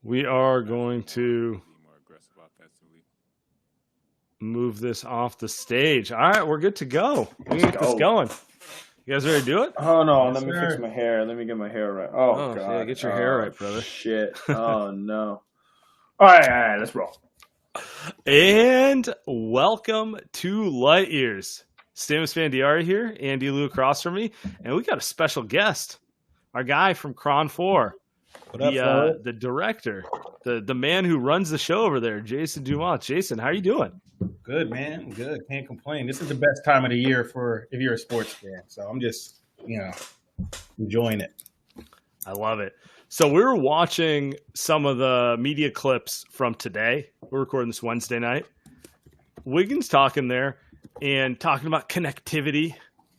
We are going to move this off the stage. All right, we're good to go. We can get this going. You guys ready to do it? Oh no, Yes, let me sir. fix my hair. Let me get my hair right. Oh god. Yeah, get your hair right, brother. Shit. Oh no. All right, let's roll. And welcome to Light Years. Stamus Fandiari here, Andy Lou across from me, and we got a special guest. Our guy from Cron 4. What up, fella? The director, the man who runs the show over there, Jason Dumas. Jason, how are you doing? Good, man. Good. Can't complain. This is the best time of the year for if you're a sports fan. So I'm just, enjoying it. I love it. So we were watching some of the media clips from today. We're recording this Wednesday night. Wiggins talking there and talking about connectivity.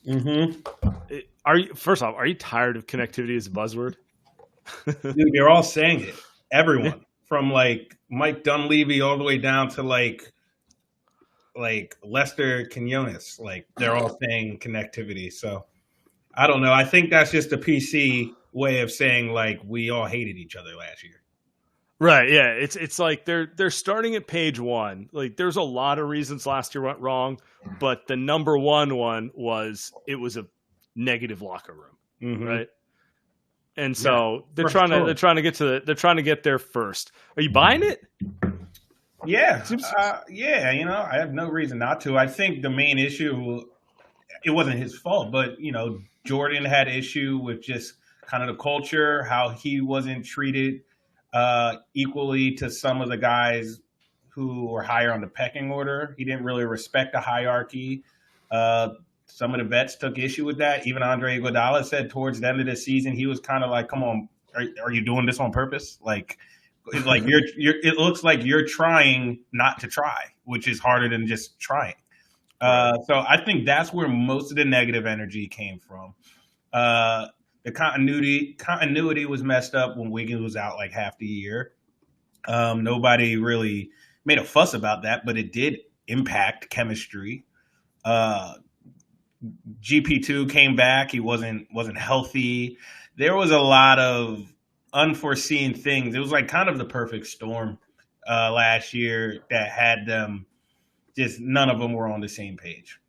Mm-hmm. First off, are you tired of connectivity as a buzzword? Dude, they're all saying it. Everyone. From like Mike Dunleavy all the way down to like Lester Quinones. Like they're all saying connectivity. So I don't know. I think that's just a PC way of saying like we all hated each other last year. Right, yeah. It's like they're starting at page one. Like there's a lot of reasons last year went wrong, but the number one was it was a negative locker room, right? And so they're trying to get there first. Are you buying it? Yeah, I have no reason not to. I think the main issue, it wasn't his fault, but Jordan had issue with just kind of the culture, how he wasn't treated equally to some of the guys who were higher on the pecking order. He didn't really respect the hierarchy. Some of the vets took issue with that. Even Andre Iguodala said towards the end of the season, he was kind of like, "Come on, are you doing this on purpose? Like you're it looks like you're trying not to try, which is harder than just trying." So I think that's where most of the negative energy came from. The continuity was messed up when Wiggins was out like half the year. Nobody really made a fuss about that, but it did impact chemistry. GP2 came back. He wasn't healthy. There was a lot of unforeseen things. It was like kind of the perfect storm last year that had them just none of them were on the same page.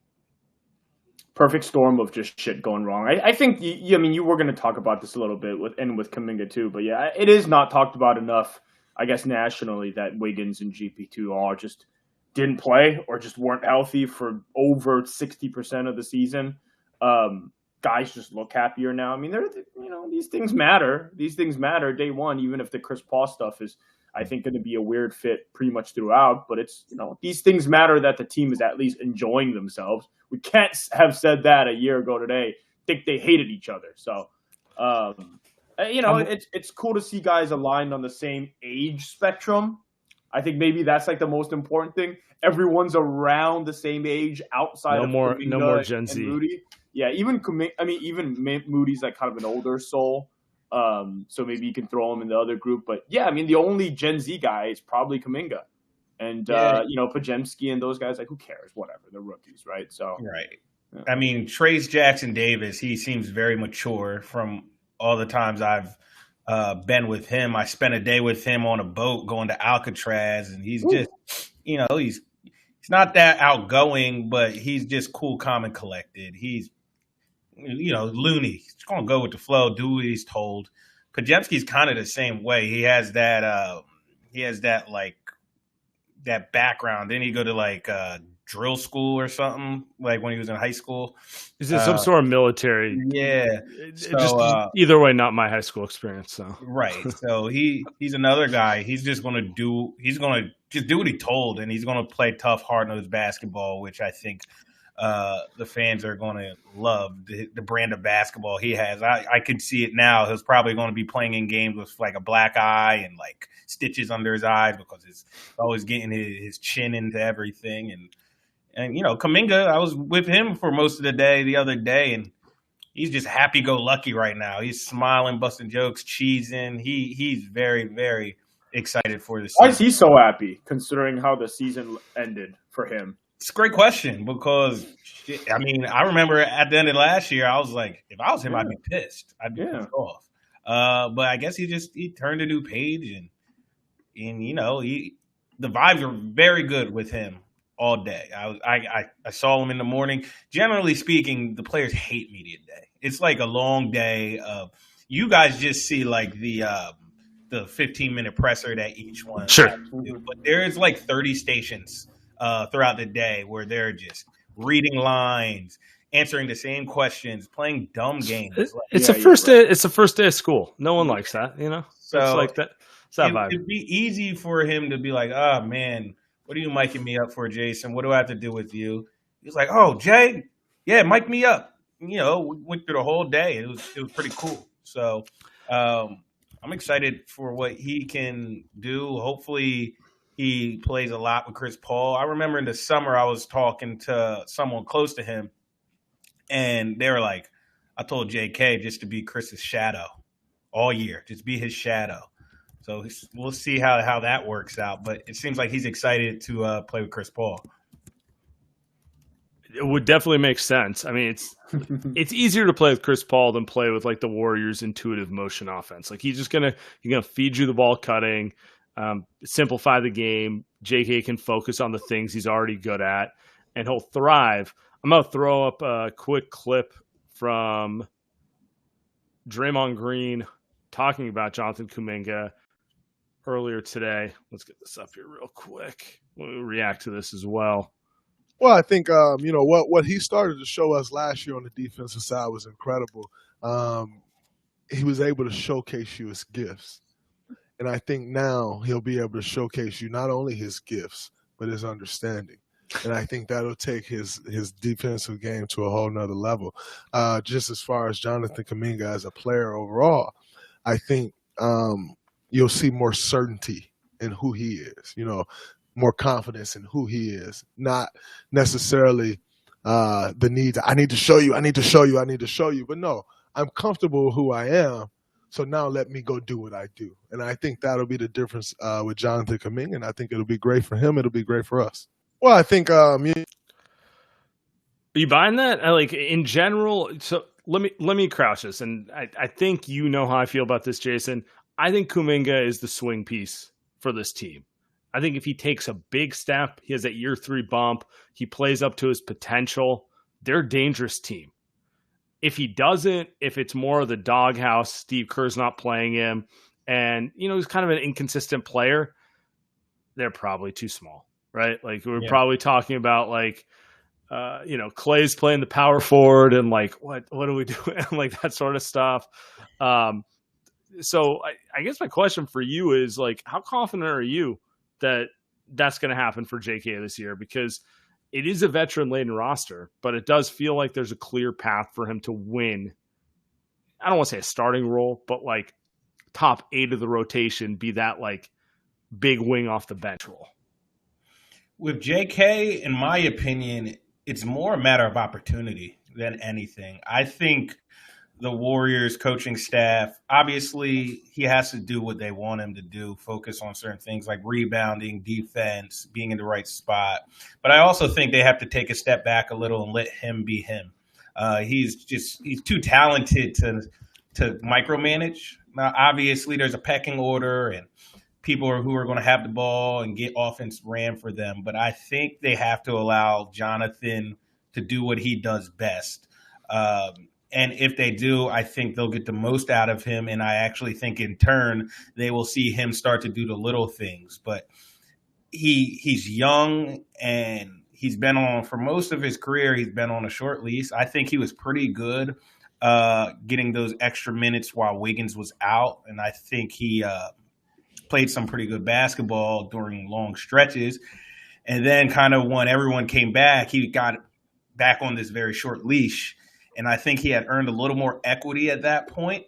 Perfect storm of just shit going wrong. I think you were going to talk about this a little bit with Kuminga too, but yeah, it is not talked about enough, I guess, nationally that Wiggins and GP2 all just didn't play or just weren't healthy for over 60% of the season. Guys just look happier now. I mean, these things matter. These things matter day one, even if the Chris Paul stuff is, I think, going to be a weird fit pretty much throughout. But it's, these things matter that the team is at least enjoying themselves. We can't have said that a year ago today. Think they hated each other. So, it's cool to see guys aligned on the same age spectrum. I think maybe that's like the most important thing. Everyone's around the same age outside of Kuminga no more Gen Z. Moody. Yeah, even Moody's like kind of an older soul. So maybe you can throw him in the other group. But yeah, I mean, the only Gen Z guy is probably Kuminga. And, Pajemski and those guys, like, who cares? Whatever. They're rookies, right? So right. Yeah. I mean, Trace Jackson Davis, he seems very mature from all the times I've been with him. I spent a day with him on a boat going to Alcatraz, and he's just, he's not that outgoing, but he's just cool, calm, and collected. He's, loony. He's going to go with the flow, do what he's told. Pajemski's kind of the same way. He has that, that background. Then he go to like drill school or something, like when he was in high school. Is it some sort of military? Yeah. Just either way, not my high school experience. So right. So he's another guy. He's just gonna do what he told, and he's gonna play tough, hard-nosed basketball, which I think the fans are gonna love the brand of basketball he has. I could see it now. He's probably gonna be playing in games with like a black eye and like stitches under his eyes because he's always getting his chin into everything. And Kuminga, I was with him for most of the day the other day, and he's just happy-go-lucky right now. He's smiling, busting jokes, cheesing. He's very, very excited for this season. Why is he so happy, considering how the season ended for him? It's a great question because, I mean, I remember at the end of last year, I was like, if I was him, I'd be pissed. I'd be pissed off. But I guess he turned a new page, and And, the vibes are very good with him all day. I saw him in the morning. Generally speaking, the players hate media day. It's like a long day of you guys just see like the 15-minute presser that each one Sure. has to do. But there's like 30 stations throughout the day where they're just reading lines, answering the same questions, playing dumb games. It's the first day. It's the first day of school. No one likes that, So it's like that. It's that vibe. It'd be easy for him to be like, "Oh man, what are you miking me up for, Jason? What do I have to do with you?" He's like, "Oh, Jay, yeah, mic me up." We went through the whole day. It was pretty cool. So I'm excited for what he can do. Hopefully, he plays a lot with Chris Paul. I remember in the summer I was talking to someone close to him, and they were like, "I told JK just to be Chris's shadow all year, just be his shadow." So we'll see how that works out. But it seems like he's excited to play with Chris Paul. It would definitely make sense. I mean, it's easier to play with Chris Paul than play with like the Warriors' intuitive motion offense. Like he's gonna feed you the ball cutting, simplify the game. JK can focus on the things he's already good at, and he'll thrive. I'm gonna throw up a quick clip from Draymond Green talking about Jonathan Kuminga earlier today. Let's get this up here real quick. We'll react to this as well. Well, I think what he started to show us last year on the defensive side was incredible. He was able to showcase you his gifts, and I think now he'll be able to showcase you not only his gifts but his understanding. And I think that'll take his defensive game to a whole nother level. Just as far as Jonathan Kuminga as a player overall, I think you'll see more certainty in who he is, more confidence in who he is, not necessarily the need to, I need to show you. But no, I'm comfortable with who I am. So now let me go do what I do. And I think that'll be the difference with Jonathan Kuminga. And I think it'll be great for him. It'll be great for us. Well, I think Are you buying that? Like in general, so let me crouch this, and I think you know how I feel about this, Jason. I think Kuminga is the swing piece for this team. I think if he takes a big step, he has that year 3 bump, he plays up to his potential, they're a dangerous team. If he doesn't, if it's more of the doghouse, Steve Kerr's not playing him, and he's kind of an inconsistent player, they're probably too small. Right? Like we're probably talking about like, Klay's playing the power forward and like, what are we doing? Like that sort of stuff. So I guess my question for you is like, how confident are you that that's going to happen for JK this year? Because it is a veteran laden roster, but it does feel like there's a clear path for him to win. I don't want to say a starting role, but like top 8 of the rotation, be that like big wing off the bench role. With JK, in my opinion, it's more a matter of opportunity than anything. I think the Warriors coaching staff, obviously he has to do what they want him to do, focus on certain things like rebounding, defense, being in the right spot. But I also think they have to take a step back a little and let him be him. He's too talented to micromanage. Now, obviously there's a pecking order and people who are going to have the ball and get offense ran for them. But I think they have to allow Jonathan to do what he does best. And if they do, I think they'll get the most out of him. And I actually think in turn, they will see him start to do the little things. But he's young and he's been on, for most of his career, he's been on a short leash. I think he was pretty good getting those extra minutes while Wiggins was out. And I think he played some pretty good basketball during long stretches. And then kind of when everyone came back, he got back on this very short leash. And I think he had earned a little more equity at that point.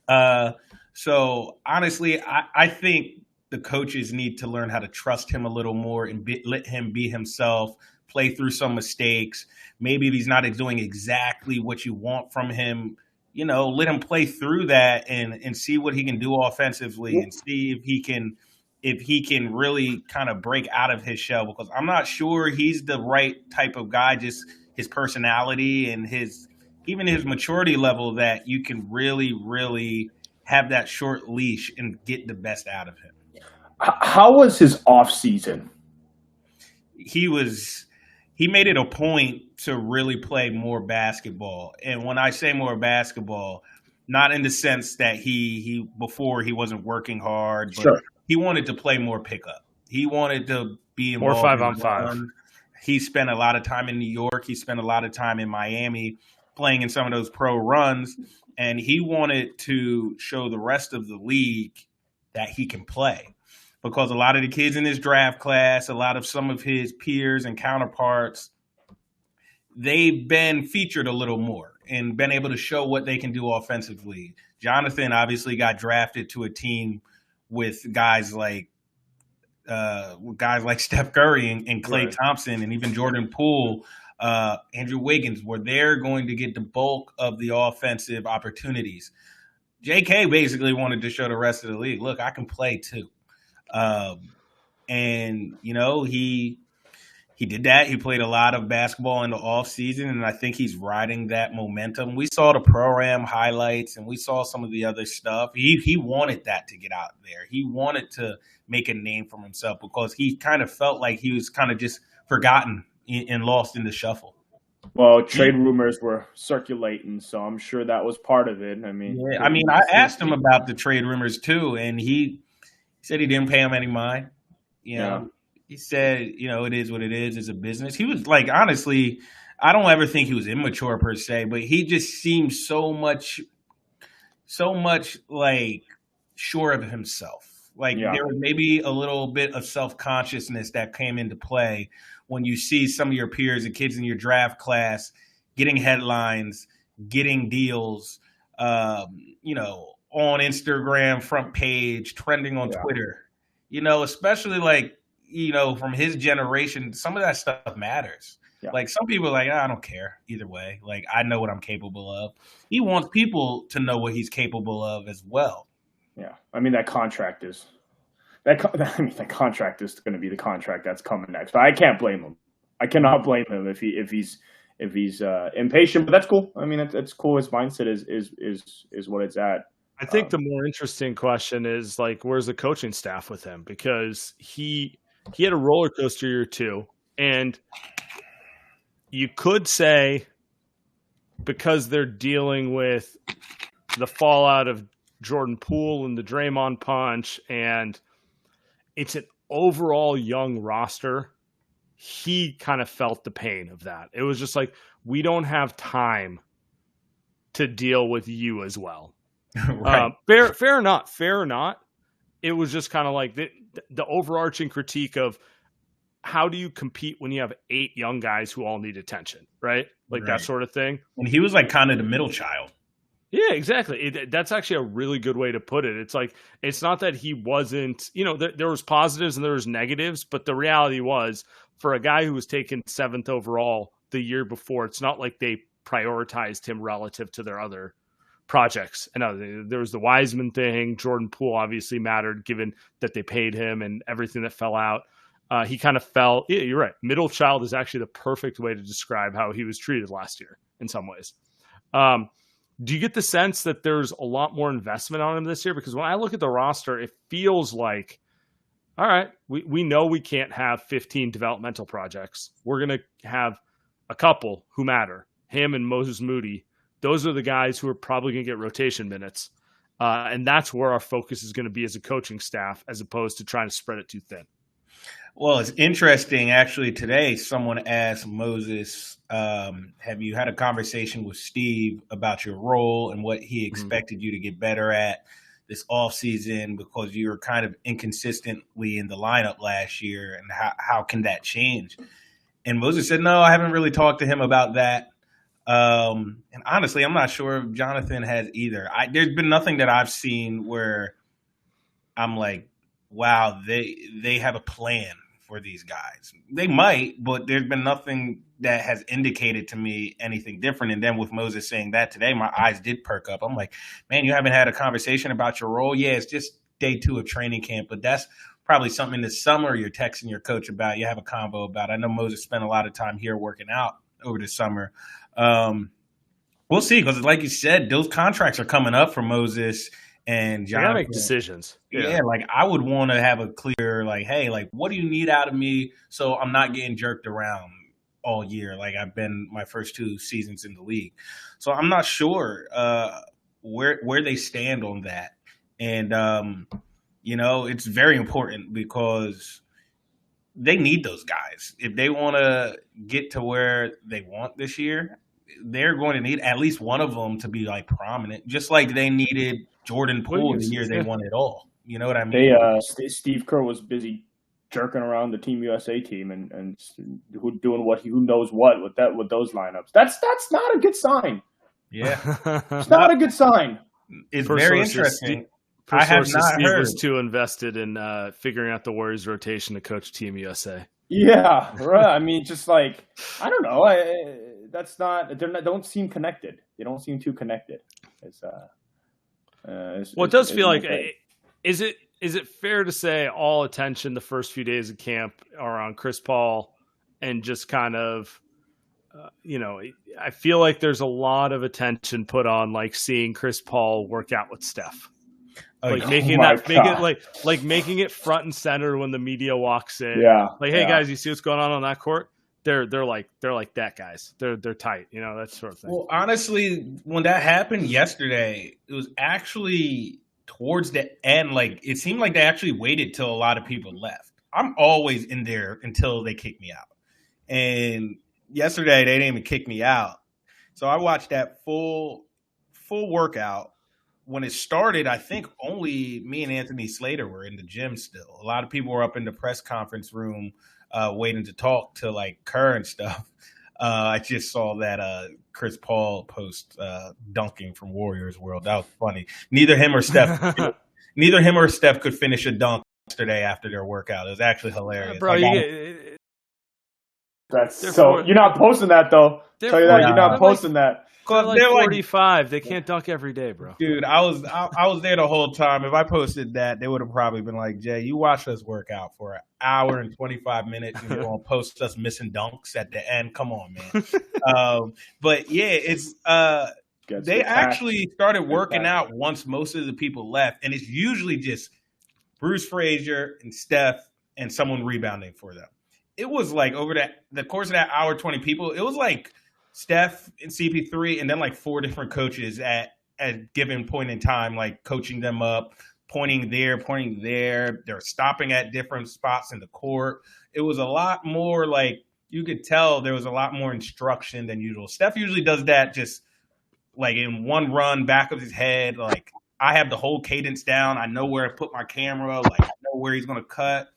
So honestly, I think the coaches need to learn how to trust him a little more and let him be himself, play through some mistakes. Maybe if he's not doing exactly what you want from him, let him play through that and see what he can do offensively and see if he can really kind of break out of his shell, because I'm not sure he's the right type of guy, just his personality and even his maturity level, that you can really, really have that short leash and get the best out of him. How was his off season? He made it a point to really play more basketball. And when I say more basketball, not in the sense that he before he wasn't working hard, but Sure. he wanted to play more pickup. He wanted to be More involved 5-on-5. He spent a lot of time in New York. He spent a lot of time in Miami playing in some of those pro runs. And he wanted to show the rest of the league that he can play. Because a lot of the kids in his draft class, a lot of some of his peers and counterparts, they've been featured a little more and been able to show what they can do offensively. Jonathan obviously got drafted to a team with guys like Steph Curry and Klay Thompson and even Jordan Poole, Andrew Wiggins, where they're going to get the bulk of the offensive opportunities. JK basically wanted to show the rest of the league, look, I can play too. And, you know, he did that. He played a lot of basketball in the offseason, and I think he's riding that momentum. We saw the program highlights, and we saw some of the other stuff. He wanted that to get out there. He wanted to make a name for himself because he kind of felt like he was kind of just forgotten and lost in the shuffle. Well, trade rumors were circulating, so I'm sure that was part of it. I asked him about the trade rumors too, and he said he didn't pay him any mind. You know, he said, you know, it is what it is. It's a business. He was like, honestly, I don't ever think he was immature per se, but he just seemed so much like sure of himself. Like there was maybe a little bit of self-consciousness that came into play when you see some of your peers and kids in your draft class getting headlines, getting deals, you know, on Instagram front page, trending on Twitter. You know, especially like, you know, from his generation, some of that stuff matters. Yeah. Like some people are like, I don't care either way. Like I know what I'm capable of. He wants people to know what he's capable of as well. Yeah, I mean that contract is going to be the contract that's coming next. But I can't blame him. I cannot blame him if he's impatient. But that's cool. I mean, that's cool. His mindset is what it's at. I think the more interesting question is like, where's the coaching staff with him? Because he had a roller coaster year too, and you could say because they're dealing with the fallout of Jordan Poole and the Draymond punch, and it's an overall young roster, he kind of felt the pain of that. It was just like, we don't have time to deal with you as well. Right. Fair or not. It was just kind of like the overarching critique of how do you compete when you have 8 young guys who all need attention, right? Like that sort of thing. And he was like kind of the middle child. Yeah, exactly. That's actually a really good way to put it. It's like, it's not that he wasn't, you know, there was positives and there was negatives, but the reality was for a guy who was taken 7th overall the year before, it's not like they prioritized him relative to their other projects. And there was the Wiseman thing. Jordan Poole obviously mattered given that they paid him and everything that fell out. He kind of fell. Yeah, you're right. Middle child is actually the perfect way to describe how he was treated last year in some ways. Do you get the sense that there's a lot more investment on him this year? Because when I look at the roster, it feels like, all right, we know we can't have 15 developmental projects. We're going to have a couple who matter. Him and Moses Moody. Those are the guys who are probably going to get rotation minutes. And that's where our focus is going to be as a coaching staff, as opposed to trying to spread it too thin. Well, it's interesting. Actually, today, someone asked Moses, have you had a conversation with Steve about your role and what he expected you to get better at this offseason because you were kind of inconsistently in the lineup last year, and how can that change? And Moses said, no, I haven't really talked to him about that. And honestly, I'm not sure if Jonathan has either. There's been nothing that I've seen where I'm like, wow, they have a plan for these guys. They might, but there's been nothing that has indicated to me anything different. And then with Moses saying that today, my eyes did perk up. I'm like, man, you haven't had a conversation about your role? Yeah, it's just day 2 of training camp, but that's probably something this summer you're texting your coach about, you have a combo about. I know Moses spent a lot of time here working out over the summer. We'll see, because like you said, those contracts are coming up for Moses, And You gotta Jonathan, make decisions. yeah, like I would want to have a clear, like, hey, like, what do you need out of me so I'm not getting jerked around all year like I've been my first 2 seasons in the league. So I'm not sure where they stand on that. And it's very important because they need those guys. If they want to get to where they want this year, they're going to need at least one of them to be like prominent, just like they needed Jordan Poole the year they won it all. You know what I mean? Steve Kerr was busy jerking around the Team USA team and doing who knows what with those lineups. That's not a good sign. Yeah, it's not a good sign. It's very interesting. I have not heard. Was too invested in figuring out the Warriors rotation to coach Team USA. Yeah, right. I mean, just like I don't know. They don't seem connected. They don't seem too connected. It does feel like. Is it fair to say all attention the first few days of camp are on Chris Paul and just kind of, I feel like there's a lot of attention put on like seeing Chris Paul work out with Steph. Making it front and center when the media walks in. Yeah. Like, hey guys, you see what's going on that court? They're like that, guys. They're tight, that sort of thing. Well, honestly, when that happened yesterday, it was actually towards the end. Like, it seemed like they actually waited till a lot of people left. I'm always in there until they kick me out. And yesterday they didn't even kick me out. So I watched that full workout. When it started, I think only me and Anthony Slater were in the gym still. A lot of people were up in the press conference room waiting to talk to like Kerr and stuff. I just saw that Chris Paul post dunking from Warriors World. That was funny. Neither him or Steph could finish a dunk yesterday after their workout. It was actually hilarious. Bro, you're not posting that though. Tell you that you're not posting that. They're 45. They can't dunk every day, bro. Dude, I was there the whole time. If I posted that, they would have probably been like, Jay, you watched us work out for an hour and 25 minutes and you're going to post us missing dunks at the end. Come on, man. But yeah, it's they actually started working out once most of the people left. And it's usually just Bruce Frazier and Steph and someone rebounding for them. It was like over the course of that hour, 20 people, it was like Steph and CP3 and then like 4 different coaches at a given point in time, like coaching them up, pointing there. They're stopping at different spots in the court. It was a lot more like you could tell there was a lot more instruction than usual. Steph usually does that just like in one run, back of his head. Like I have the whole cadence down. I know where to put my camera. Like I know where he's going to cut.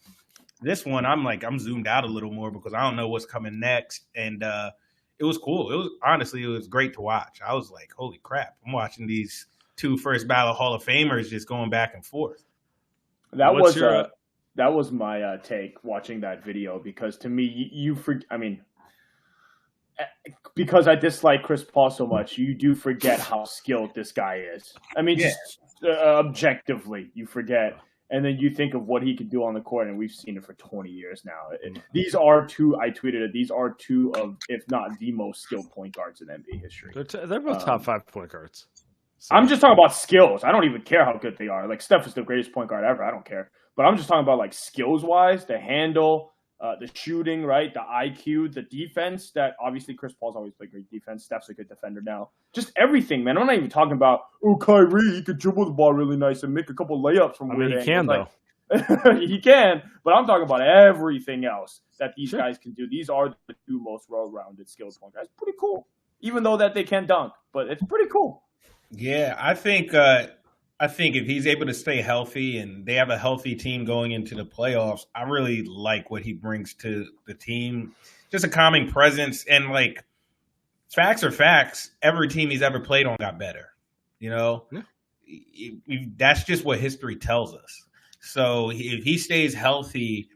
This one, I'm zoomed out a little more because I don't know what's coming next. And, it was cool. It was great to watch. I was like, holy crap. I'm watching these 2 first ballot Hall of Famers just going back and forth. That was my take watching that video because to me, because I dislike Chris Paul so much, you do forget how skilled this guy is. I mean, just objectively, you forget. And then you think of what he could do on the court, and we've seen it for 20 years now. These are 2, I tweeted it, these are 2 of, if not the most skilled point guards in NBA history. They're both top 5 point guards. So. I'm just talking about skills. I don't even care how good they are. Like, Steph is the greatest point guard ever. I don't care. But I'm just talking about, like, skills-wise, the handle, the shooting, right, the IQ, the defense. That obviously Chris Paul's always played great defense. Steph's a good defender now. Just everything, man. I'm not even talking about Kyrie. He could dribble the ball really nice and make a couple layups from. He can though. He can, but I'm talking about everything else that these guys can do. These are the 2 most well-rounded skilled point guys. Pretty cool, even though that they can't dunk, but it's pretty cool. Yeah, I think if he's able to stay healthy and they have a healthy team going into the playoffs, I really like what he brings to the team. Just a calming presence and like facts are facts. Every team he's ever played on got better. That's just what history tells us. So if he stays healthy,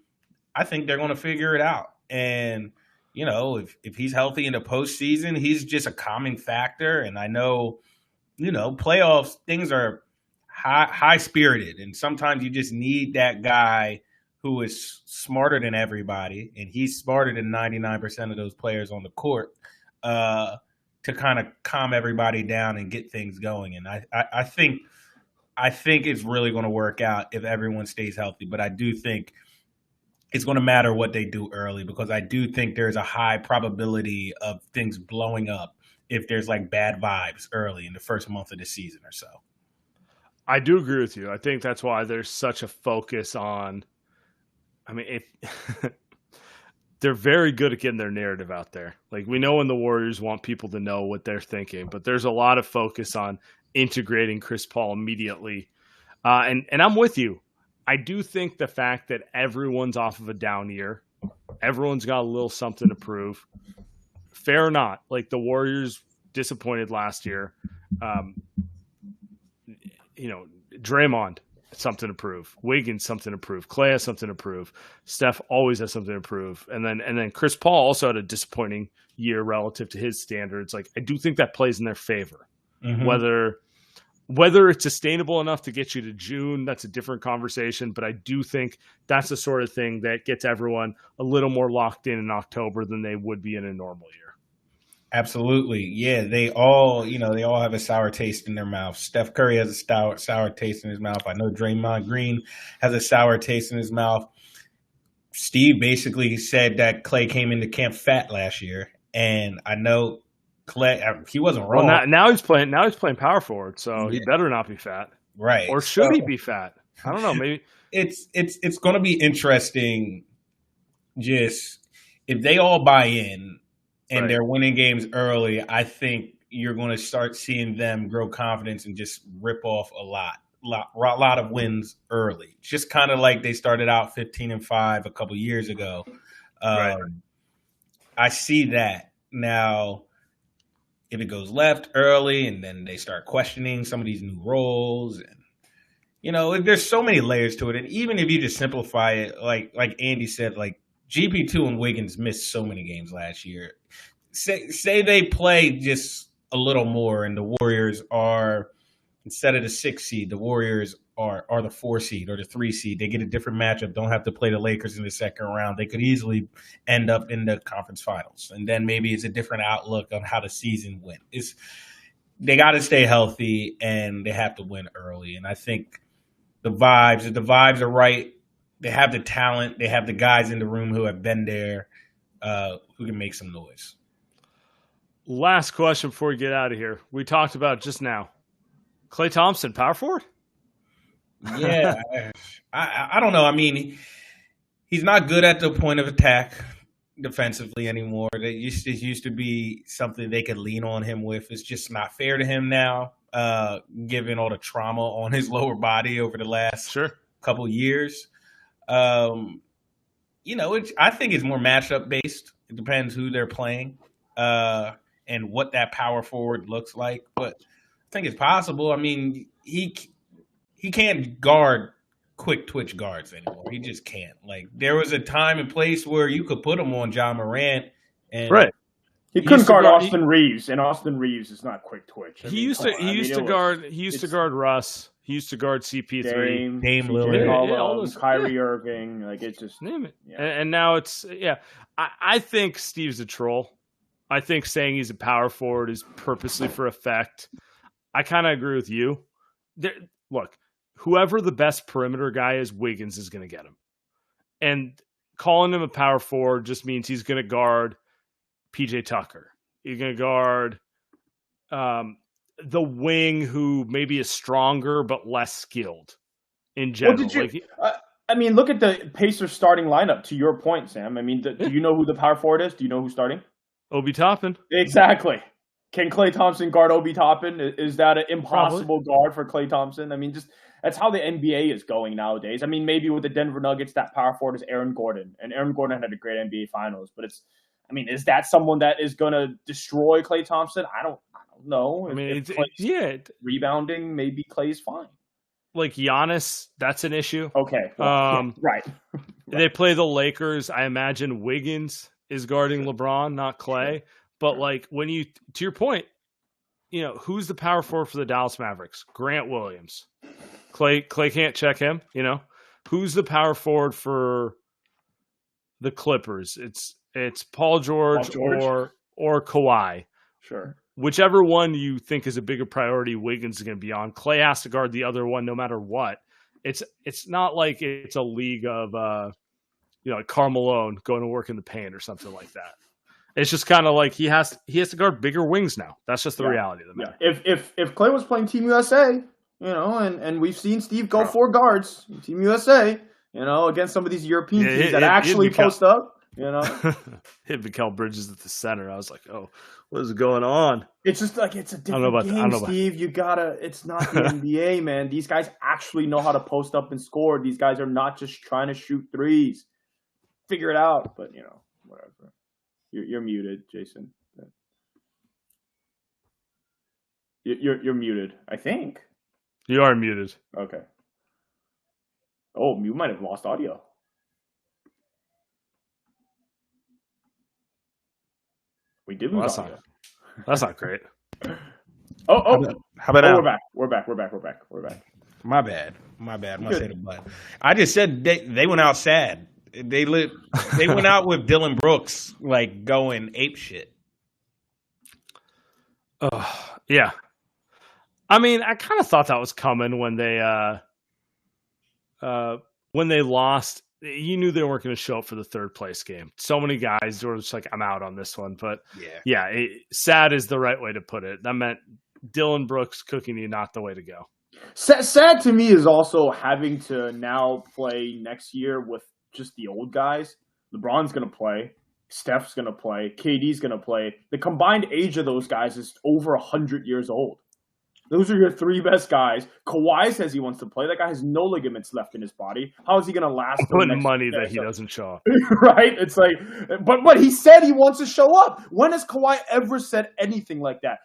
I think they're going to figure it out. And, if he's healthy in the postseason, he's just a calming factor. And I know, playoffs, things are high spirited, and sometimes you just need that guy who is smarter than everybody, and he's smarter than 99% of those players on the court to kind of calm everybody down and get things going. And I think I think it's really going to work out if everyone stays healthy. But I do think it's going to matter what they do early, because I do think there's a high probability of things blowing up if there's like bad vibes early in the first month of the season or so. I do agree with you. I think that's why there's such a focus on. I mean, they're very good at getting their narrative out there. Like, we know when the Warriors want people to know what they're thinking, but there's a lot of focus on integrating Chris Paul immediately. And I'm with you. I do think the fact that everyone's off of a down year, everyone's got a little something to prove. Fair or not, like the Warriors disappointed last year. Draymond, something to prove. Wiggins, something to prove. Klay has something to prove. Steph always has something to prove. And then Chris Paul also had a disappointing year relative to his standards. Like, I do think that plays in their favor. Mm-hmm. Whether it's sustainable enough to get you to June, that's a different conversation. But I do think that's the sort of thing that gets everyone a little more locked in October than they would be in a normal year. Absolutely. Yeah, they all have a sour taste in their mouth. Steph Curry has a sour taste in his mouth. I know Draymond Green has a sour taste in his mouth. Steve basically said that Klay came into camp fat last year, and I know Klay, he wasn't wrong. Well, now he's playing power forward, so he better not be fat. Right. Or should he be fat? I don't know, maybe it's going to be interesting, just if they all buy in and they're winning games early. I think you're going to start seeing them grow confidence and just rip off a lot of wins early. Just kind of like they started out 15-5 a couple years ago. I see that now. If it goes left early and then they start questioning some of these new roles, and there's so many layers to it. And even if you just simplify it, like Andy said, like GP2 and Wiggins missed so many games last year. Say they play just a little more and the Warriors are, instead of the 6 seed, the Warriors are the 4 seed or the 3 seed. They get a different matchup, don't have to play the Lakers in the second round. They could easily end up in the conference finals. And then maybe it's a different outlook on how the season went. They got to stay healthy and they have to win early. And I think if the vibes are right, they have the talent, they have the guys in the room who have been there, who can make some noise. Last question before we get out of here. We talked about just now. Klay Thompson, power forward? Yeah, I don't know. I mean, he's not good at the point of attack defensively anymore. It used to be something they could lean on him with. It's just not fair to him now, given all the trauma on his lower body over the last couple years. I think it's more matchup based. It depends who they're playing and what that power forward looks like. But I think it's possible. I mean, he can't guard quick twitch guards anymore. He just can't. Like, there was a time and place where you could put him on John Morant. And he couldn't guard Austin Reeves, and Austin Reeves is not quick twitch. He used to guard Russ. He used to guard CP3. Dame Lillard. All those Kyrie Irving. Like, it just name it. Yeah. And now it's I think Steve's a troll. I think saying he's a power forward is purposely for effect. I kind of agree with you. Look, whoever the best perimeter guy is, Wiggins is going to get him. And calling him a power forward just means he's going to guard PJ Tucker. He's going to guard the wing who maybe is stronger but less skilled in general. Look at the Pacers starting lineup, to your point, Sam. I mean, do you know who the power forward is? Do you know who's starting? Obi Toppin. Exactly. Can Klay Thompson guard Obi Toppin? Is that an impossible guard for Klay Thompson? I mean, just that's how the NBA is going nowadays. I mean, maybe with the Denver Nuggets, that power forward is Aaron Gordon. And Aaron Gordon had a great NBA Finals. But is that someone that is going to destroy Klay Thompson? I don't know. I mean, rebounding, maybe Klay's fine. Like Giannis, that's an issue. Okay. Right. They play the Lakers. I imagine Wiggins is guarding LeBron, not Klay. But like to your point, who's the power forward for the Dallas Mavericks? Grant Williams. Klay can't check him. Who's the power forward for the Clippers? It's Paul George or Kawhi. Sure. whichever one you think is a bigger priority, Wiggins is going to be on. Klay has to guard the other one no matter what. It's not like it's a league of like Karl Malone going to work in the paint or something like that. It's just kind of like he has to guard bigger wings now. That's just the reality of the matter. Yeah. If Klay was playing Team USA, and we've seen Steve go 4 guards, Team USA, against some of these European teams that actually post up, Hit Mikal Bridges at the center. I was like, oh, what is going on? It's just like it's a different game, Steve. It's not the NBA, man. These guys actually know how to post up and score. These guys are not just trying to shoot threes. Figure it out, but whatever. You're muted, Jason. You're muted, I think. You are muted. Okay. Oh, you might have lost audio. We did lose audio. That's not great. Oh. How about now? We're back. My bad. I said it, but I just said they went out sad. They went out with Dylan Brooks like going ape shit. Yeah. I mean, I kind of thought that was coming when they lost. You knew they weren't going to show up for the third place game. So many guys were just like, I'm out on this one. But sad is the right way to put it. That meant Dylan Brooks cooking you, not the way to go. Sad to me is also having to now play next year with just the old guys. LeBron's going to play. Steph's going to play. KD's going to play. The combined age of those guys is over 100 years old. Those are your 3 best guys. Kawhi says he wants to play. That guy has no ligaments left in his body. How is he going to last? Putting money that he doesn't show up. Right? It's like, but he said he wants to show up. When has Kawhi ever said anything like that?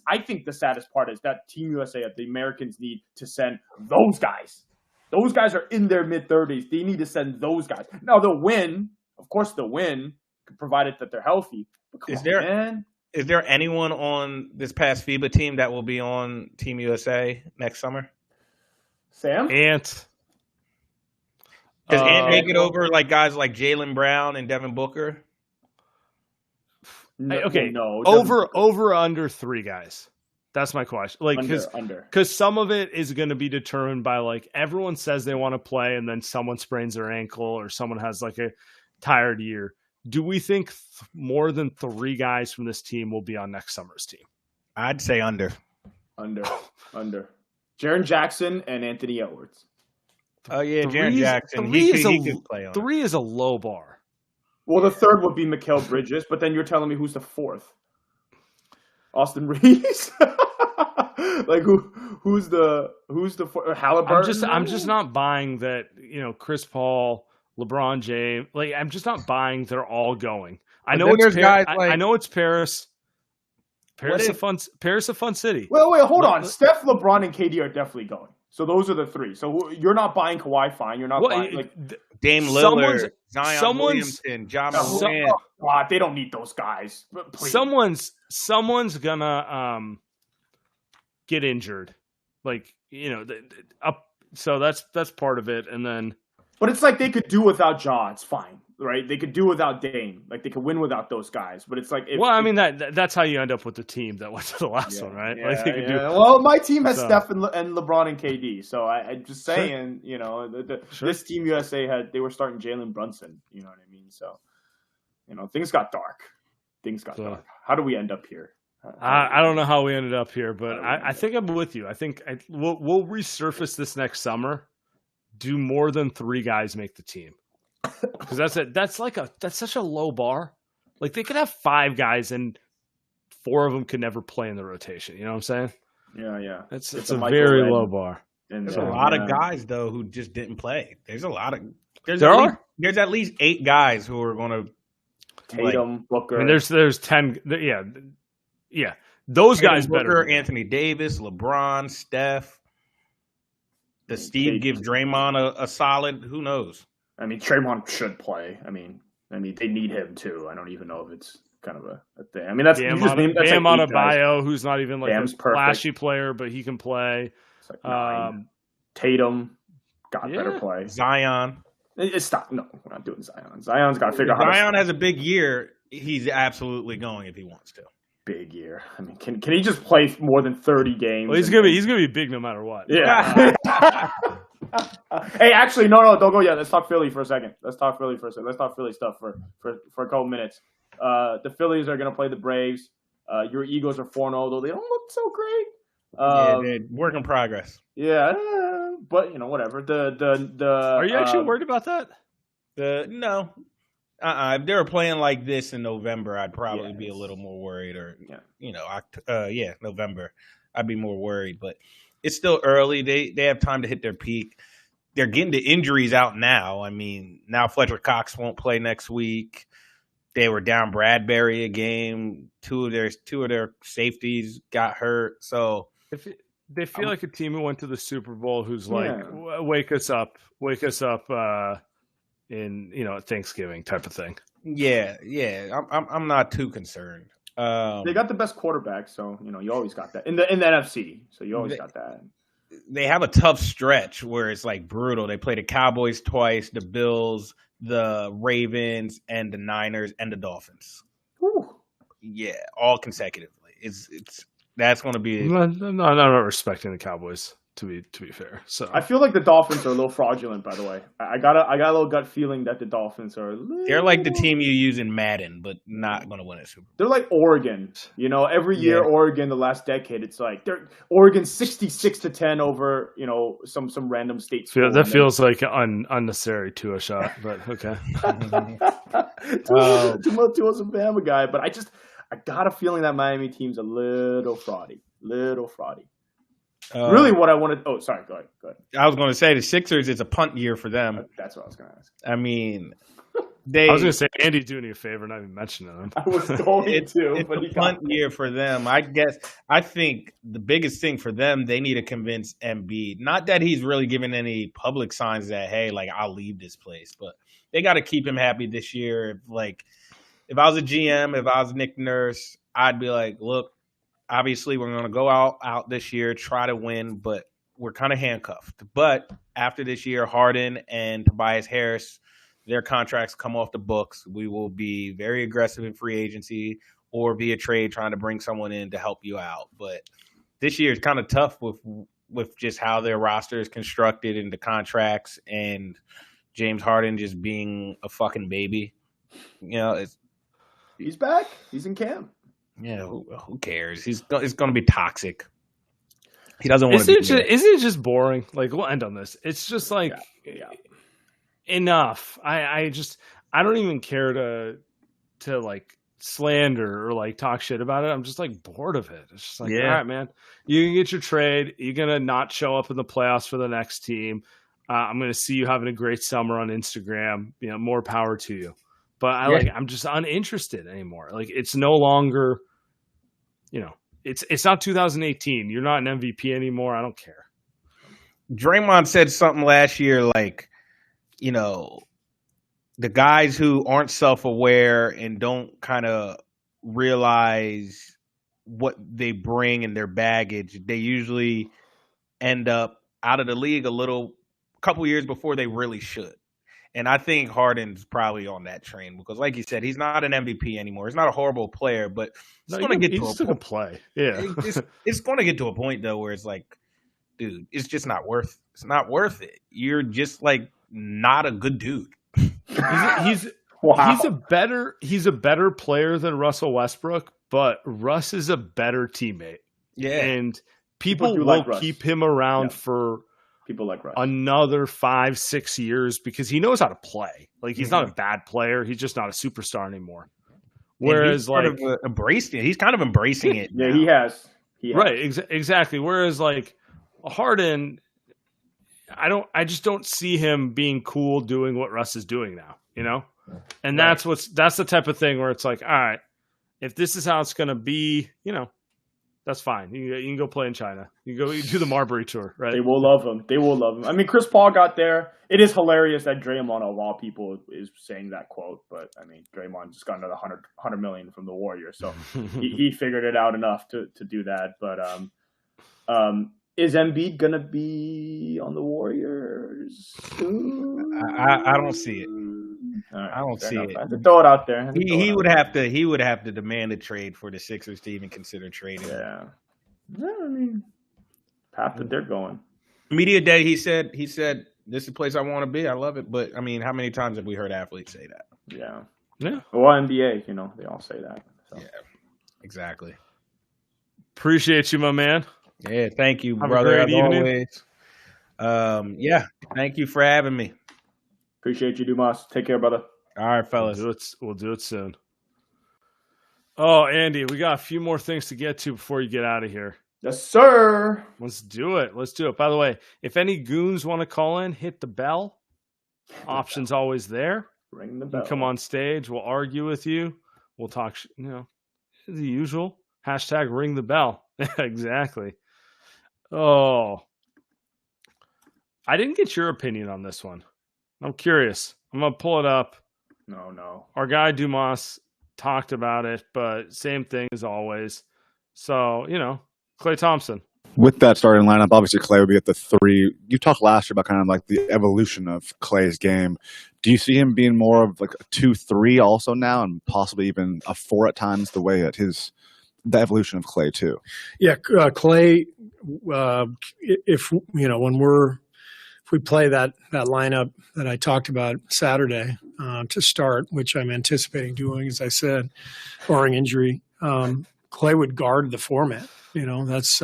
I think the saddest part is that Team USA, the Americans need to send those guys. Those guys are in their mid-30s. They need to send those guys. Now, they'll win. Of course, they'll win, provided that they're healthy. But Is there anyone on this past FIBA team that will be on Team USA next summer? Sam? Ant. Does Ant make it over like guys like Jaylen Brown and Devin Booker? No. Over under 3 guys. That's my question. Like, because some of it is going to be determined by like everyone says they want to play, and then someone sprains their ankle or someone has like a tired year. Do we think more than 3 guys from this team will be on next summer's team? I'd say under. Jaren Jackson and Anthony Edwards. Oh yeah, Jaren Jackson. He could play on. 3 is a low bar. Well, the third would be Mikal Bridges, but then you're telling me who's the 4th? Austin Reeves? Like who's the Halliburton? I'm just not buying that, Chris Paul, LeBron James, like I'm just not buying they're all going. I know it's Paris. I know it's Paris. Paris a fun city. Wait, hold on. Steph, LeBron, and KD are definitely going. So those are the 3. So you're not buying Kawhi, fine. You're not buying like Dame Lillard, Zion Williamson, John Morant. They don't need those guys. Please. Someone's gonna get injured, like so that's part of it, and then. But it's like they could do without Ja. It's fine, right? They could do without Dame. Like they could win without those guys. But it's like, that's how you end up with the team that went to the last one, right? Well, my team has Steph and LeBron and KD. So I'm just saying, this Team USA they were starting Jalen Brunson. You know what I mean? So, things got dark. Dark. How do we end up here? I don't know how we ended up here, but I think I'm with you. I think we'll resurface this next summer. Do more than 3 guys make the team? Because that's such a low bar. Like they could have 5 guys and 4 of them could never play in the rotation. You know what I'm saying? Yeah. It's a very low bar. There's a lot of guys though who just didn't play. There's at least 8 guys who are going to Tatum, Booker. And there's 10. Yeah. Those guys better. Anthony Davis, LeBron, Steph. Does Steve give Draymond a solid? Who knows? I mean, Draymond should play. I mean, they need him too. I don't even know if it's kind of a thing. I mean, that's Bam Adebayo, who's not even like a flashy player, but he can play. It's like 9. Tatum, better play. Zion. Stop. No, we're not doing Zion. Zion's got to figure out. Zion has a big year. He's absolutely going if he wants to. big year. I mean, can he just play more than 30 games? Well, he's gonna be big no matter what. Yeah. Hey, actually, no, don't go yet. Let's talk Philly for a second. Let's talk Philly stuff for a couple minutes. The Phillies are gonna play the Braves. Your Eagles are 4-0, though they don't look so great. They're work in progress. Yeah, but whatever. Are you actually worried about that? No. If they were playing like this in November, I'd probably be a little more worried. Or November, I'd be more worried. But it's still early. They have time to hit their peak. They're getting the injuries out now. I mean, now Fletcher Cox won't play next week. They were down Bradbury a game. Two of their safeties got hurt. So they feel like a team who went to the Super Bowl who's like, wake us up in Thanksgiving type of thing. Yeah. I'm not too concerned. They got the best quarterback, so you always got that in the NFC. So you always got that. They have a tough stretch where it's like brutal. They play the Cowboys twice, the Bills, the Ravens, and the Niners and the Dolphins. Whew. Yeah, all consecutively. That's going to be. I'm not respecting the Cowboys. To be fair, so I feel like the Dolphins are a little fraudulent. By the way, I got a little gut feeling that the Dolphins are. They're like the team you use in Madden, but not going to win a Super Bowl. They're like Oregon. Every year Oregon, the last decade, it's like Oregon 66-10 over some random state school. That feels like an unnecessary Tua shot, but okay. Tua's a Bama guy, but I got a feeling that Miami team's a little fraudy. Really, what I wanted. Oh, sorry. Go ahead. I was going to say the Sixers. It's a punt year for them. That's what I was going to ask. I mean, I was going to say Andy's doing you a favor, not even mentioning them. I was going to, but it's a punt year for them. I think the biggest thing for them, they need to convince Embiid. Not that he's really given any public signs that hey, like I'll leave this place, but they got to keep him happy this year. If I was a GM, if I was Nick Nurse, I'd be like, look. Obviously, we're going to go out this year, try to win, but we're kind of handcuffed. But after this year, Harden and Tobias Harris, their contracts come off the books. We will be very aggressive in free agency or via trade trying to bring someone in to help you out. But this year is kind of tough with just how their roster is constructed and the contracts and James Harden just being a fucking baby. He's back. He's in camp. Yeah, who cares? It's going to be toxic. He doesn't want to. Isn't it just boring? Like, we'll end on this. It's just like enough. I don't even care to like slander or like talk shit about it. I'm just like bored of it. It's just like, all right, man, you can get your trade. You're gonna not show up in the playoffs for the next team. I'm gonna see you having a great summer on Instagram. More power to you. But I'm just uninterested anymore. Like, it's no longer. It's not 2018. You're not an MVP anymore. I don't care. Draymond said something last year like, the guys who aren't self-aware and don't kind of realize what they bring in their baggage, they usually end up out of the league a couple years before they really should. And I think Harden's probably on that train because, like you said, he's not an MVP anymore. He's not a horrible player, but it's going to get to a point. Play. Yeah, it's going to get to a point though where it's like, dude, it's just not worth. It's not worth it. You're just like not a good dude. He's a better player than Russell Westbrook, but Russ is a better teammate. Yeah, and people will keep him around for. People like Russ. Another 5-6 years because he knows how to play. Like, he's not a bad player. He's just not a superstar anymore. Whereas, he's kind of embracing it. Yeah, he has. Right, exactly. Whereas, like, Harden, I just don't see him being cool doing what Russ is doing now, And that's the type of thing where it's like, all right, if this is how it's going to be, that's fine. You can go play in China. You do the Marbury tour, right? They will love him. I mean, Chris Paul got there. It is hilarious that Draymond, of all people, is saying that quote. But, I mean, Draymond just got another $100 million from the Warriors. So he figured it out enough to do that. But is Embiid going to be on the Warriors? I don't see it. Right, I don't see it. I have to throw it out there. He would have to demand a trade for the Sixers to even consider trading. Yeah. I mean, path that they're going. Media day, he said, this is the place I want to be. I love it. But I mean, how many times have we heard athletes say that? Yeah. Yeah. Well, NBA, they all say that. So. Yeah, exactly. Appreciate you, my man. Yeah, thank you, Have brother. a great evening. Always. Yeah, thank you for having me. Appreciate you, Dumas. Take care, brother. All right, fellas. We'll do it soon. Oh, Andy, we got a few more things to get to before you get out of here. Yes, sir. Let's do it. By the way, if any goons want to call in, hit the bell. Option's always there. Ring the bell. Come on stage. We'll argue with you. We'll talk, the usual. Hashtag ring the bell. Exactly. Oh, I didn't get your opinion on this one. I'm curious. I'm going to pull it up. No. Our guy Dumas talked about it, but same thing as always. So, Klay Thompson. With that starting lineup, obviously Klay would be at the 3. You talked last year about kind of like the evolution of Klay's game. Do you see him being more of like a 2-3 also now, and possibly even a 4 at times, the way that the evolution of Klay too? Yeah, Klay. If we play that lineup that I talked about Saturday to start, which I'm anticipating doing, as I said, barring injury, Klay would guard the format. That's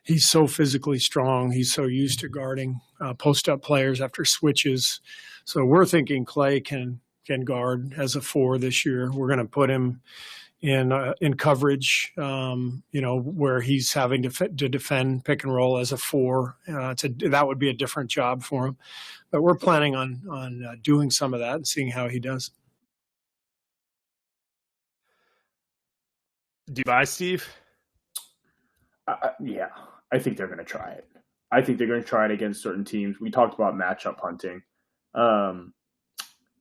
he's so physically strong. He's so used to guarding post-up players after switches. So we're thinking Klay can guard as a 4 this year. We're going to put him in coverage, where he's having to defend pick and roll as a 4. That would be a different job for him. But we're planning on doing some of that and seeing how he does. Do you buy, Steve? Yeah, I think they're going to try it. I think they're going to try it against certain teams. We talked about matchup hunting.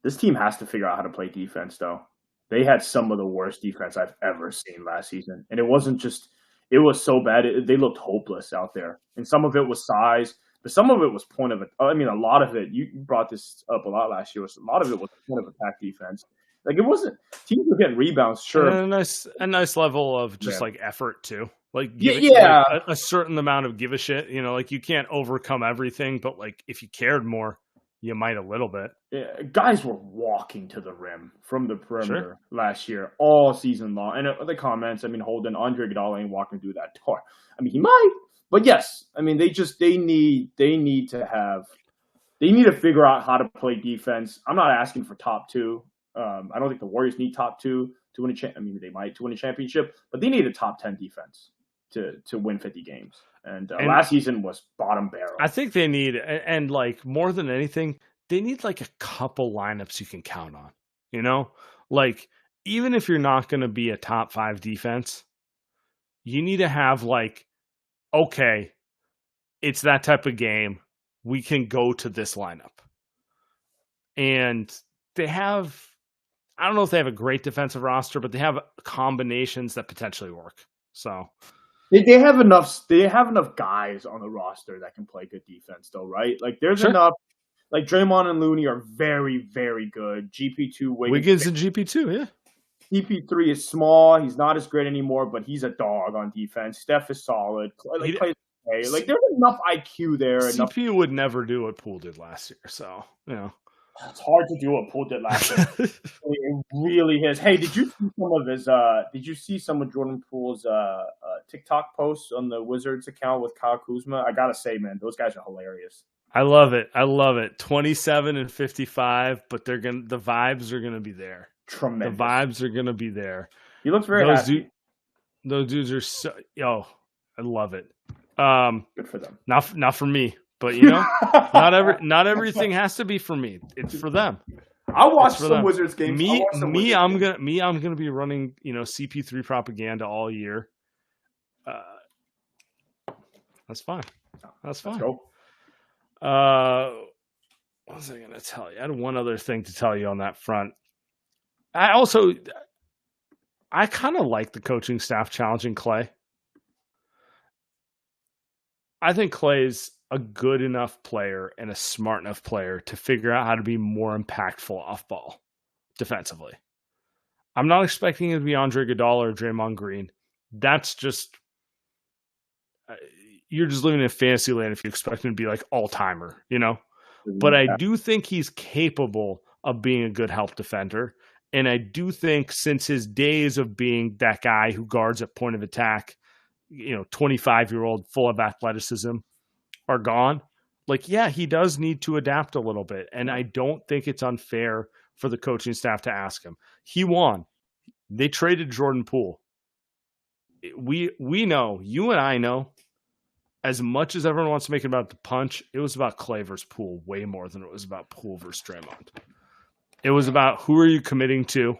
This team has to figure out how to play defense, though. They had some of the worst defense I've ever seen last season. And it wasn't just – it was so bad. They looked hopeless out there. And some of it was size, but some of it was point of – I mean, a lot of it – you brought this up a lot last year. A lot of it was point of attack defense. Like, it wasn't – teams were getting rebounds, sure. And a nice level of just, effort, too. Like, a certain amount of give a shit. Like, you can't overcome everything, but, like, if you cared more, you might a little bit. Yeah, guys were walking to the rim from the perimeter last year all season long. And the comments, Holden, Andre Iguodala ain't walking through that door. He might, but yes. they need to figure out how to play defense. I'm not asking for top 2. I don't think the Warriors need top 2 to win they might to win a championship, but they need a top 10 defense to win 50 games. And last season was bottom barrel. I think they need, and like more than anything, they need like a couple lineups you can count on. Like even if you're not going to be a top 5 defense, you need to have like, okay, it's that type of game. We can go to this lineup. And they have, I don't know if they have a great defensive roster, but they have combinations that potentially work. So they have enough guys on the roster that can play good defense, though, right? Like there's enough. Like Draymond and Looney are very, very good. GP2, Wiggins and GP2, yeah. GP3 is small. He's not as great anymore, but he's a dog on defense. Steph is solid. Plays okay. Like there's enough IQ there. CPU would never do what Poole did last year, so it's hard to do what Poole did last year. It really is. Hey, did you see some of his? Did you see some of Jordan Poole's TikTok posts on the Wizards account with Kyle Kuzma? I gotta say, man, those guys are hilarious. I love it. 27 and 55, but the vibes are gonna be there. Tremendous. The vibes are gonna be there. He looks very happy. Those dudes are so. I love it. Good for them. Not for me. But not everything has to be for me. It's for them. I'll watch some Wizards games. I'm gonna be running CP3 propaganda all year. That's fine. That's fine. Let's go. What was I gonna tell you? I had one other thing to tell you on that front. I kind of like the coaching staff challenging Klay. I think Klay's a good enough player and a smart enough player to figure out how to be more impactful off ball defensively. I'm not expecting him to be Andre Iguodala or Draymond Green. That's just you're just living in fantasy land if you expect him to be like all-timer, you know? But I do think he's capable of being a good help defender. And I do think since his days of being that guy who guards at point of attack, 25-year-old full of athleticism are gone, like, yeah, he does need to adapt a little bit. And I don't think it's unfair for the coaching staff to ask him. He won. They traded Jordan Poole. We know, you and I know, as much as everyone wants to make it about the punch, it was about Klay versus Poole way more than it was about Poole versus Draymond. It was about who are you committing to?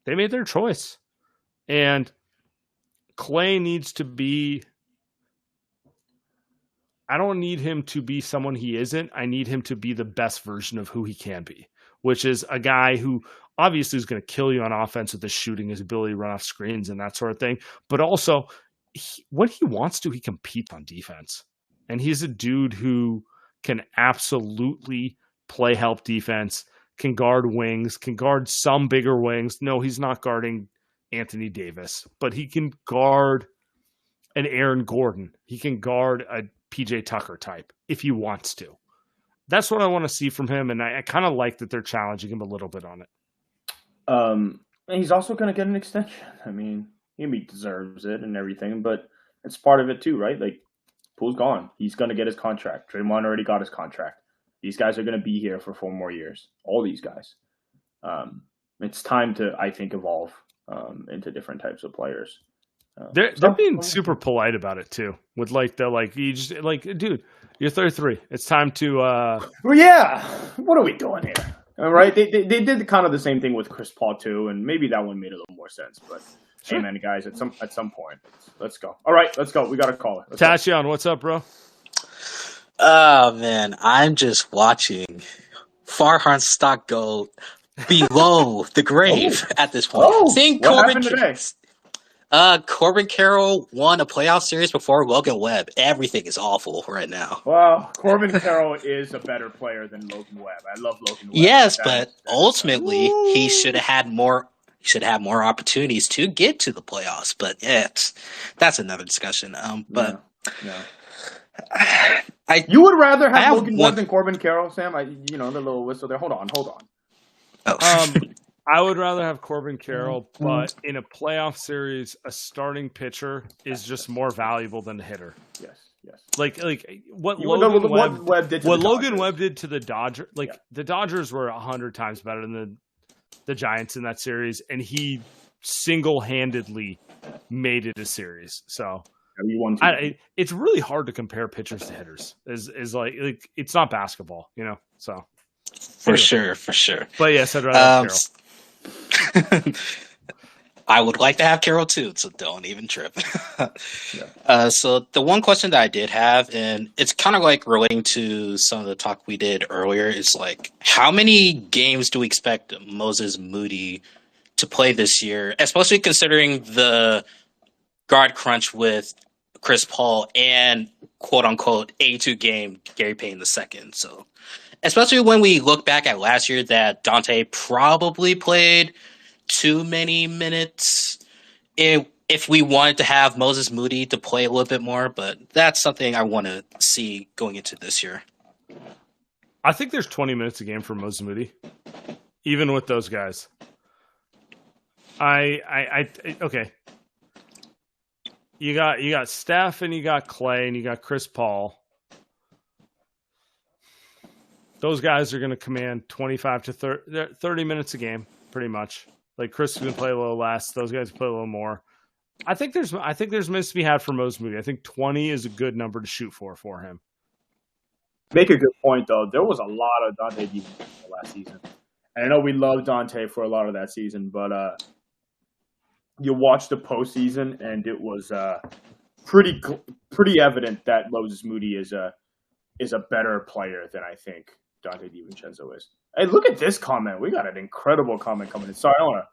They made their choice. And Klay needs to be, I don't need him to be someone he isn't. I need him to be the best version of who he can be, which is a guy who obviously is going to kill you on offense with his shooting, his ability to run off screens and that sort of thing. But also, when he wants to, he competes on defense. And he's a dude who can absolutely play help defense, can guard wings, can guard some bigger wings. No, he's not guarding Anthony Davis, but he can guard an Aaron Gordon. He can guard a PJ Tucker type if he wants to. That's what I want to see from him, and I kind of like that they're challenging him a little bit on it. And he's also going to get an extension. I mean, he deserves it and everything, but it's part of it too, right? Like, Poole's gone. He's going to get his contract. Draymond already got his contract. These guys are going to be here for 4 more years. All these guys. It's time to, I think, evolve into different types of players. They're being super polite about it too. With you just dude, you're 33. It's time to. Well, yeah. What are we doing here? All right. They did kind of the same thing with Chris Paul too, and maybe that one made a little more sense. But sure. Hey, man, guys, at some point, let's go. All right, let's go. We got a caller. Tashion, what's up, bro? Oh man, I'm just watching Farhan stock go below the grave at this point. Seeing what happened today? Corbin Carroll won a playoff series before Logan Webb. Everything is awful right now. Well, Corbin Carroll is a better player than Logan Webb. I love Logan Webb. Yes, but ultimately he should have had more. He should have more opportunities to get to the playoffs. But yeah, that's another discussion. But you would rather have Logan Webb than Corbin Carroll, Sam? The little whistle there. Hold on. Oh. I would rather have Corbin Carroll, but in a playoff series, a starting pitcher is just more valuable than a hitter. Yes. Like what Logan Webb did to the Dodgers. The Dodgers were 100 times better than the Giants in that series, and he single-handedly made it a series. So it's really hard to compare pitchers to hitters. Is like it's not basketball, So for sure. But yes, I'd rather have Carroll. I would like to have Carroll too, so don't even trip. So the one question that I did have, and it's kind of like relating to some of the talk we did earlier, is like, how many games do we expect Moses Moody to play this year, especially considering the guard crunch with Chris Paul and quote-unquote A2 game Gary Payton II. So especially when we look back at last year that Dante probably played too many minutes if we wanted to have Moses Moody to play a little bit more, but that's something I want to see going into this year. I think there's 20 minutes a game for Moses Moody, even with those guys. Okay. You got Steph and you got Klay and you got Chris Paul. Those guys are going to command 25 to 30 minutes a game, pretty much. Like Chris is going to play a little less. Those guys play a little more. I think there's minutes to be had for Moses Moody. I think 20 is a good number to shoot for him. Make a good point, though. There was a lot of Dante defense last season. And I know we loved Dante for a lot of that season, but you watch the postseason, and it was pretty evident that Moses Moody is a better player than I think Dante DiVincenzo is. Hey, look at this comment. We got an incredible comment coming in. Sorry, I don't want to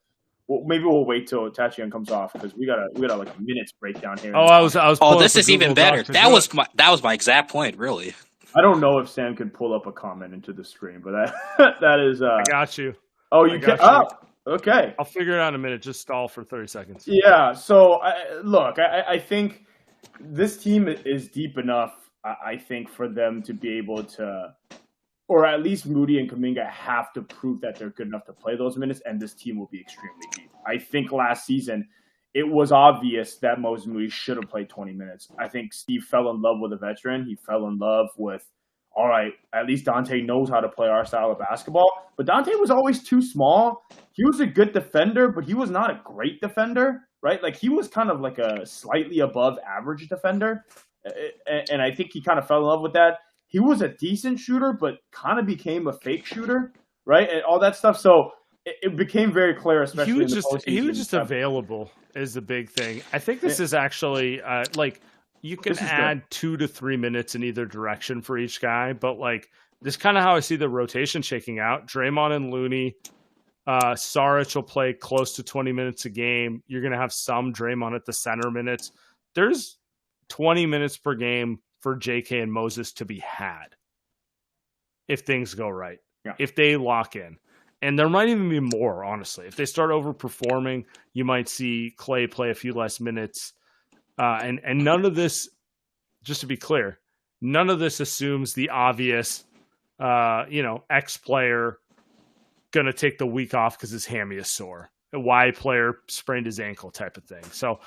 Well, maybe we'll wait till Tachian comes off because we got like a minutes breakdown here. Oh, I was. Oh, this is even better. That was my exact point, really. I don't know if Sam could pull up a comment into the stream, but that is. I got you. Oh, you can. Oh, okay. I'll figure it out in a minute. Just stall for 30 seconds. Yeah. So I think this team is deep enough. I think for them to be able to, or at least Moody and Kuminga have to prove that they're good enough to play those minutes, and this team will be extremely deep. I think last season it was obvious that Moses Moody should have played 20 minutes. I think Steve fell in love with a veteran. He fell in love with, all right, at least Dante knows how to play our style of basketball. But Dante was always too small. He was a good defender, but he was not a great defender, right? Like he was kind of like a slightly above average defender. And I think he kind of fell in love with that. He was a decent shooter, but kind of became a fake shooter, right? And all that stuff. So it became very clear, especially he was just available is the big thing. I think this is actually like you can add 2 to 3 minutes in either direction for each guy, but like this is kind of how I see the rotation shaking out. Draymond and Looney, Saric will play close to 20 minutes a game. You're going to have some Draymond at the center minutes. There's 20 minutes per game for JK and Moses to be had if things go right, if they lock in. And there might even be more, honestly. If they start overperforming, you might see Klay play a few less minutes. And none of this, just to be clear, none of this assumes the obvious, X player going to take the week off because his hammy is sore. A Y player sprained his ankle type of thing. So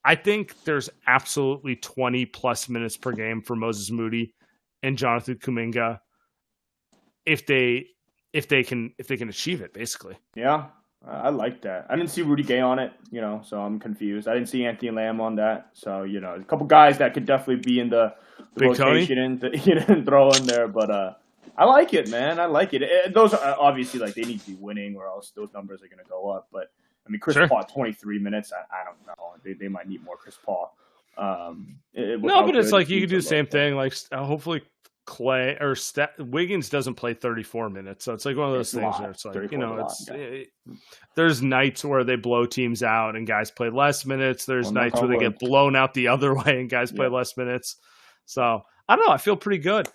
I think there's absolutely 20 plus minutes per game for Moses Moody and Jonathan Kuminga if they can achieve it, basically. Yeah, I like that. I didn't see Rudy Gay on it, so I'm confused. I didn't see Anthony Lamb on that. So, a couple guys that could definitely be in the rotation and throw in there. But I like it, man. I like it. Those are obviously like they need to be winning or else those numbers are going to go up. But I mean, Chris Paul, 23 minutes. I don't know. They might need more Chris Paul. No, but it's like you could do the same thing. Like hopefully Klay or Wiggins doesn't play 34 minutes, so it's like one of those things where it's like there's nights where they blow teams out and guys play less minutes. There's nights where they get blown out the other way and guys play less minutes. So I don't know. I feel pretty good.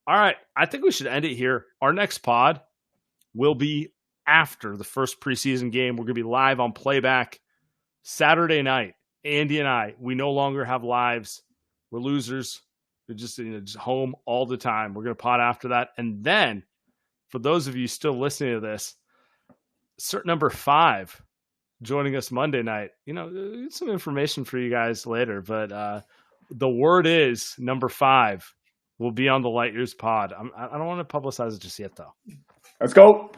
All right, I think we should end it here. Our next pod will be after the first preseason game. We're going to be live on playback Saturday night. Andy and I, we no longer have lives. We're losers. We're just home all the time. We're going to pod after that. And then, for those of you still listening to this, cert number 5 joining us Monday night. Some information for you guys later. But the word is number 5 will be on the Light Years pod. I don't want to publicize it just yet, though. Let's go.